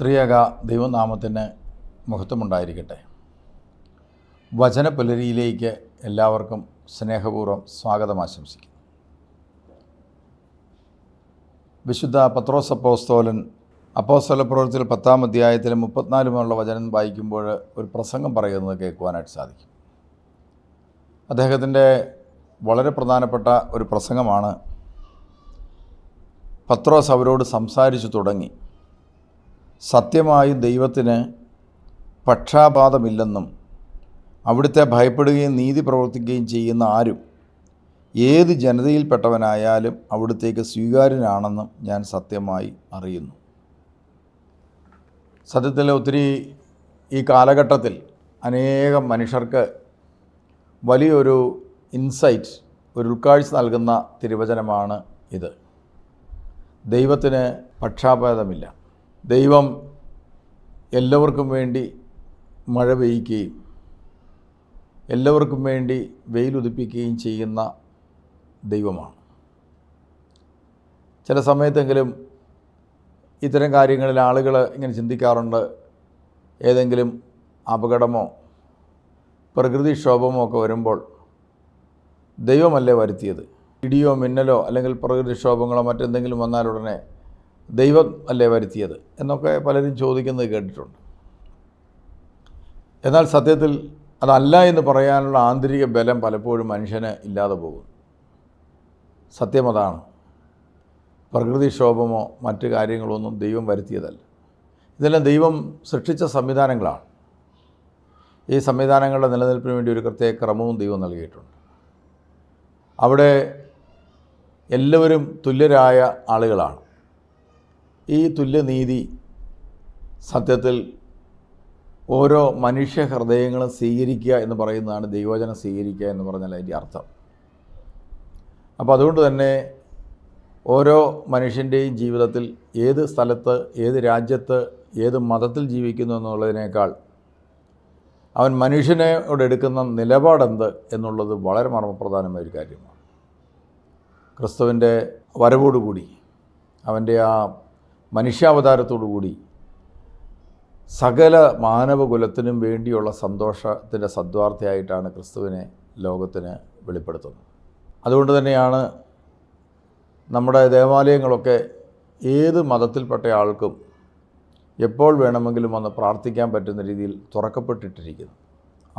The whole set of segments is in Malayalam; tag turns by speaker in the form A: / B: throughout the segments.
A: ത്രിയേക ദൈവനാമത്തിന് മഹത്വമുണ്ടായിരിക്കട്ടെ. വചനപുലരിയിലേക്ക് എല്ലാവർക്കും സ്നേഹപൂർവ്വം സ്വാഗതം ആശംസിക്കുന്നു. വിശുദ്ധ പത്രോസ് അപ്പോസ്തലൻ അപ്പോസ്തല പ്രവൃത്തിയിൽ 10-ാം അധ്യായത്തിൽ 34 വചനം വായിക്കുമ്പോൾ ഒരു പ്രസംഗം പറയുന്നത് കേൾക്കുവാനായിട്ട് സാധിക്കും. അദ്ദേഹത്തിൻ്റെ വളരെ പ്രധാനപ്പെട്ട ഒരു പ്രസംഗമാണ്. പത്രോസ് അവരോട് സംസാരിച്ചു തുടങ്ങി. സത്യമായും ദൈവത്തിന് പക്ഷാപാതമില്ലെന്നും അവിടുത്തെ ഭയപ്പെടുകയും നീതി പ്രവർത്തിക്കുകയും ചെയ്യുന്ന ആരും ഏത് ജനതയിൽപ്പെട്ടവനായാലും അവിടുത്തേക്ക് സ്വീകാര്യനാണെന്നും ഞാൻ സത്യമായി അറിയുന്നു. സത്യത്തിൽ ഒത്തിരി ഈ കാലഘട്ടത്തിൽ അനേകം മനുഷ്യർക്ക് വലിയൊരു ഇൻസൈറ്റ്, ഒരു ഉൾക്കാഴ്ച നൽകുന്ന തിരുവചനമാണ് ഇത്. ദൈവത്തിന് പക്ഷാപാതമില്ല. ദൈവം എല്ലാവർക്കും വേണ്ടി മഴ പെയ്യ്ക്കുകയും എല്ലാവർക്കും വേണ്ടി വെയിലുദിപ്പിക്കുകയും ചെയ്യുന്ന ദൈവമാണ്. ചില സമയത്തെങ്കിലും ഇത്തരം കാര്യങ്ങളിൽ ആളുകൾ ഇങ്ങനെ ചിന്തിക്കാറുണ്ട്, ഏതെങ്കിലും അപകടമോ പ്രകൃതിക്ഷോഭമോ ഒക്കെ വരുമ്പോൾ ദൈവമല്ലേ വരുത്തിയത്? ഇടിയോ മിന്നലോ അല്ലെങ്കിൽ പ്രകൃതിക്ഷോഭങ്ങളോ മറ്റെന്തെങ്കിലും വന്നാലുടനെ ദൈവം അല്ലേ വരുത്തിയത് എന്നൊക്കെ പലരും ചോദിക്കുന്നത് കേട്ടിട്ടുണ്ട്. എന്നാൽ സത്യത്തിൽ അതല്ല എന്ന് പറയാനുള്ള ആന്തരിക ബലം പലപ്പോഴും മനുഷ്യന് ഇല്ലാതെ പോകും. സത്യം അതാണ്. പ്രകൃതിക്ഷോഭമോ മറ്റ് കാര്യങ്ങളൊന്നും ദൈവം വരുത്തിയതല്ല. ഇതെല്ലാം ദൈവം സൃഷ്ടിച്ച സംവിധാനങ്ങളാണ്. ഈ സംവിധാനങ്ങളുടെ നിലനിൽപ്പിന് വേണ്ടി ഒരു പ്രത്യേക ക്രമവും ദൈവം നൽകിയിട്ടുണ്ട്. അവിടെ എല്ലാവരും തുല്യരായ ആളുകളാണ്. ഈ തുല്യനീതി സത്യത്തിൽ ഓരോ മനുഷ്യ ഹൃദയങ്ങളും സ്വീകരിക്കുക എന്ന് പറയുന്നതാണ് ദൈവവചനം സ്വീകരിക്കുക എന്ന് പറഞ്ഞാൽ അതിൻ്റെ അർത്ഥം. അപ്പോൾ അതുകൊണ്ട് തന്നെ ഓരോ മനുഷ്യൻ്റെയും ജീവിതത്തിൽ ഏത് സ്ഥലത്ത്, ഏത് രാജ്യത്ത്, ഏത് മതത്തിൽ ജീവിക്കുന്നു എന്നുള്ളതിനേക്കാൾ അവൻ മനുഷ്യനോട് എടുക്കുന്ന നിലപാടെന്ത് എന്നുള്ളത് വളരെ മർമ്മപ്രധാനമായൊരു കാര്യമാണ്. ക്രിസ്തുവിൻ്റെ വരവോടുകൂടി, അവൻ്റെ ആ മനുഷ്യാവതാരത്തോടുകൂടി സകല മാനവകുലത്തിനും വേണ്ടിയുള്ള സന്തോഷത്തിൻ്റെ സദ്വാർത്തയായിട്ടാണ് ക്രിസ്തുവിനെ ലോകത്തിന് വെളിപ്പെടുത്തുന്നത്. അതുകൊണ്ട് തന്നെയാണ് നമ്മുടെ ദേവാലയങ്ങളൊക്കെ ഏത് മതത്തിൽപ്പെട്ട ആൾക്കും എപ്പോൾ വേണമെങ്കിലും വന്ന് പ്രാർത്ഥിക്കാൻ പറ്റുന്ന രീതിയിൽ തുറക്കപ്പെട്ടിട്ടിരിക്കുന്നു.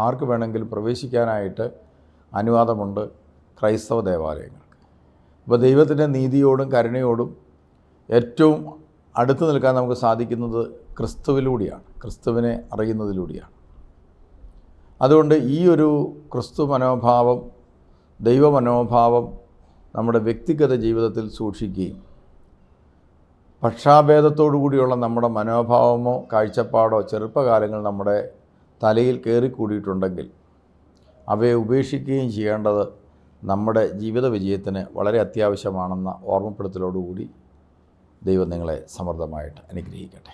A: ആർക്ക് വേണമെങ്കിലും പ്രവേശിക്കാനായിട്ട് അനുവാദമുണ്ട് ക്രൈസ്തവ ദേവാലയങ്ങൾക്ക്. അപ്പോൾ ദൈവത്തിൻ്റെ നീതിയോടും കരുണയോടും ഏറ്റവും അടുത്ത് നിൽക്കാൻ നമുക്ക് സാധിക്കുന്നത് ക്രിസ്തുവിലൂടെയാണ്, ക്രിസ്തുവിനെ അറിയുന്നതിലൂടെയാണ്. അതുകൊണ്ട് ഈ ഒരു ക്രിസ്തു മനോഭാവം, ദൈവ മനോഭാവം നമ്മുടെ വ്യക്തിഗത ജീവിതത്തിൽ സൂക്ഷിക്കുകയും പക്ഷാഭേദത്തോടു കൂടിയുള്ള നമ്മുടെ മനോഭാവമോ കാഴ്ചപ്പാടോ ചെറുപ്പകാലങ്ങൾ നമ്മുടെ തലയിൽ കയറിക്കൂടിയിട്ടുണ്ടെങ്കിൽ അവയെ ഉപേക്ഷിക്കുകയും ചെയ്യേണ്ടത് നമ്മുടെ ജീവിത വിജയത്തിന് വളരെ അത്യാവശ്യമാണെന്ന ഓർമ്മപ്പെടുത്തലോടുകൂടി ദൈവം നിങ്ങളെ സമൃദ്ധമായിട്ട് അനുഗ്രഹിക്കട്ടെ.